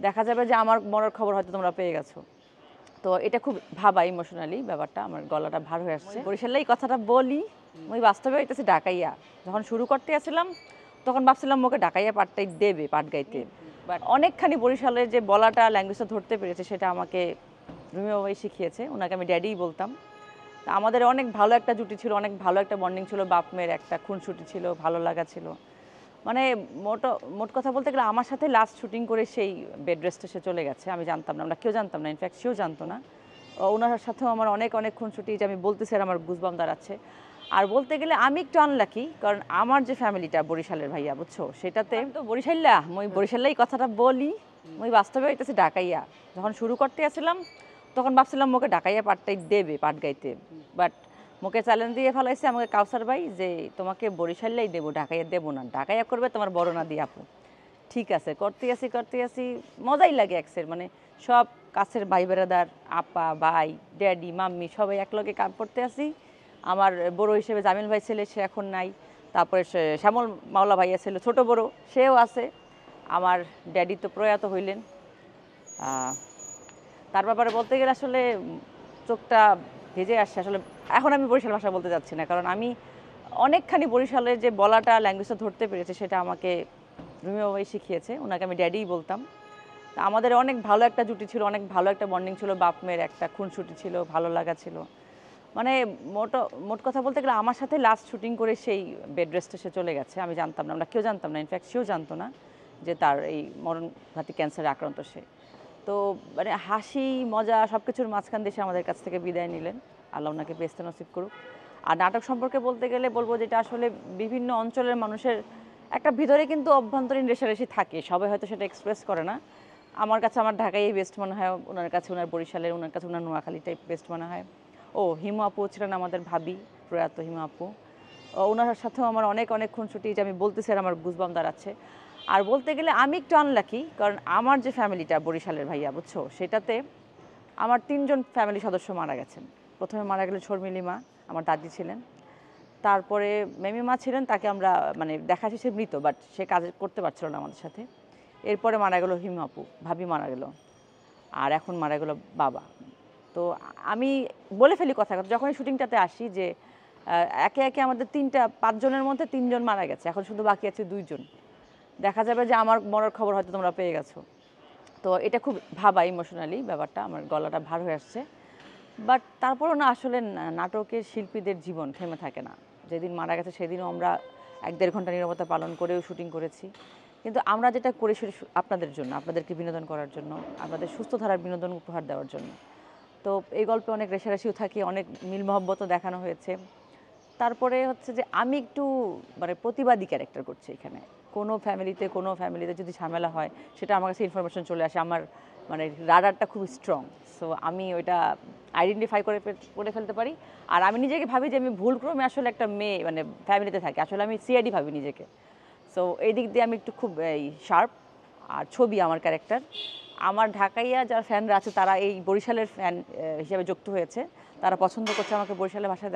দেখা যাবে যে আমার মরার খবর হয়তো তোমরা পেয়ে গেছো। তো এটা খুব ভাবা ইমোশনালি ব্যাপারটা, আমার গলাটা ভার হয়ে আসছে। বরিশালে এই কথাটা বলি, আমি বাস্তবে হইতেছে ঢাকাইয়া। যখন শুরু করতে আসছিলাম তখন ভাবছিলাম ওকে ঢাকাইয়া পাঠটাই দেবে, পাঠ গাইতে। বাট অনেকখানি বরিশালের যে বলাটা, ল্যাঙ্গুয়েজটা ধরতে পেরেছে, সেটা আমাকে রুমি বাবাই শিখিয়েছে। ওনাকে আমি ড্যাডিই বলতাম। তা আমাদের অনেক ভালো একটা জুটি ছিল, অনেক ভালো একটা বন্ডিং ছিল, বাপ মেয়ের একটা খুনসুটি ছিল, ভালো লাগা ছিল। মানে মোট কথা বলতে গেলে আমার সাথে লাস্ট শুটিং করে সেই বেড রেস্টে সে চলে গেছে। আমি জানতাম না, আমরা কেউ জানতাম না, ইনফ্যাক্ট সেও জানতো না। ওনার সাথেও আমার অনেক অনেক খুনসুটি, যে আমি বলতেছি আর আমার গুজবাম দাঁড়াচ্ছে। আর বলতে গেলে আমি একটু আনলাকি, কারণ আমার যে ফ্যামিলিটা বরিশালের, ভাইয়া বুঝছো, সেটাতে তো বরিশাল্লা, মই বরিশাল্লাই কথাটা বলি, মই বাস্তবে হইতেছে ঢাকাইয়া। যখন শুরু করতে আসছিলাম তখন ভাবছিলাম ওকে ঢাকাইয়া পাঠটাই দেবে, পাঠ গাইতে। বাট মুখে চ্যালেঞ্জ দিয়ে ফেলাইছে আমাকে কাউসার ভাই, যে তোমাকে বরিশালেই দেবো, ঢাকাইয়া দেবো না, ঢাকাইয়া করবে তোমার বড় না দিয়ে আপু। ঠিক আছে, করতে আসি, মজাই লাগে একসের, মানে সব কাছের ভাই বেড়াদার, আপা ভাই ড্যাডি মাম্মি সবাই একলগে কাজ করতে আসি। আমার বড় হিসেবে জামিল ভাই ছেলে, সে এখন নাই। তারপরে শ্যামল মাওলা ভাইয়া ছিল ছোট বড়, সেও আছে। আমার ড্যাডি তো প্রয়াত হইলেন। তার ব্যাপারে বলতে গেলে আসলে চোখটা ভেজে আসছে আসলে। এখন আমি বরিশাল ভাষা বলতে যাচ্ছি না, কারণ আমি অনেকখানি বরিশালের যে বলাটা, ল্যাঙ্গুয়েজটা ধরতে পেরেছে, সেটা আমাকে রুমি বাবাই শিখিয়েছে। ওনাকে আমি ড্যাডিই বলতাম। তা আমাদের অনেক ভালো একটা জুটি ছিল, অনেক ভালো একটা বন্ডিং ছিল, বাপ মেয়ের একটা খুনসুটি ছিল, ভালো লাগা ছিল। মানে মোট কথা বলতে গেলে আমার সাথে লাস্ট শুটিং করে সেই বেড রেস্টে সে চলে গেছে। আমি জানতাম না, আমরা কেউ জানতাম না, ইনফ্যাক্ট সেও জানতো না যে তার এই মরণঘাতী ক্যান্সারে আক্রান্ত সে। তো মানে হাসি মজা সব কিছুর মাঝখান দিয়ে সে আমাদের কাছ থেকে বিদায় নিলেন। আল্লাহ ওনাকে বেহেশতে নসিব করুক। আর নাটক সম্পর্কে বলতে গেলে বলবো, যেটা আসলে বিভিন্ন অঞ্চলের মানুষের একটা ভিতরে কিন্তু অভ্যন্তরীণ রেষারেষি থাকে, সবাই হয়তো সেটা এক্সপ্রেস করে না। আমার কাছে আমার ঢাকাই বেস্ট মনে হয়, ওনার কাছে ওনার বরিশালের, ওনার কাছে ওনার নোয়াখালীটাই বেস্ট মনে হয়। ও হিমু আপু ছিলেন আমাদের ভাবি, প্রয়াত হিমু আপু। ওনার সাথেও আমার অনেক অনেক খুনসুটি, যে আমি বলতেছি আর আমার গুজবাম দাঁড়াচ্ছে। আর বলতে গেলে আমি একটু আনলাকি, কারণ আমার যে ফ্যামিলিটা বরিশালের, ভাইয়া বুঝছো, সেটাতে আমার 3জন ফ্যামিলি সদস্য মারা গেছেন। প্রথমে মারা গেল শর্মিলী মা, আমার দাদি ছিলেন। তারপরে মেমি মা ছিলেন, তাকে আমরা মানে দেখা শেষে মৃত, বাট সে কাজ করতে পারছিল না আমাদের সাথে। এরপরে মারা গেল হিমু আপু, ভাবি মারা গেল। আর এখন মারা গেল বাবা। তো আমি বলে ফেলি কথা কথা যখন শুটিংটাতে আসি, যে একে একে আমাদের 5জনের মধ্যে 3জন মারা গেছে, এখন শুধু বাকি আছে 2জন। দেখা যাবে যে আমার মরার খবর হয়তো তোমরা পেয়ে গেছো। তো এটা খুব ভাবা ইমোশনালি ব্যাপারটা, আমার গলাটা ভার হয়ে আসছে। বাট তারপরও না, আসলে নাটকের শিল্পীদের জীবন থেমে থাকে না। যেদিন মারা গেছে সেদিনও আমরা 1-1.5 ঘন্টা নীরবতা পালন করেও শুটিং করেছি। কিন্তু আমরা যেটা করি সেটা আপনাদের জন্য, আপনাদেরকে বিনোদন করার জন্য, আপনাদের সুস্থ ধারার বিনোদন উপহার দেওয়ার জন্য। তো এই গল্পে অনেক রেষারেষিও থাকে, অনেক মিল মহব্বতও দেখানো হয়েছে। তারপরে হচ্ছে যে আমি একটু মানে প্রতিবাদী ক্যারেক্টার করছি এখানে। কোনো ফ্যামিলিতে যদি ঝামেলা হয়, সেটা আমার কাছে ইনফরমেশন চলে আসে, আমার মানে রাডারটা খুব স্ট্রং। সো আমি ওইটা আইডেন্টিফাই করে ফেলতে পারি। আর আমি নিজেকে ভাবি যে আমি ভুলক্রমে আসলে একটা মেয়ে মানে ফ্যামিলিতে থাকি, আসলে আমি সিআইডি ভাবি নিজেকে। সো এই দিক দিয়ে আমি একটু খুব শার্প। আর ছবি আমার ক্যারেক্টার, আমার ঢাকাইয়া যারা ফ্যানরা আছে তারা এই বরিশালের ফ্যান হিসেবে যুক্ত হয়েছে। তারা পছন্দ করছে আমাকে বরিশালের ভাষায়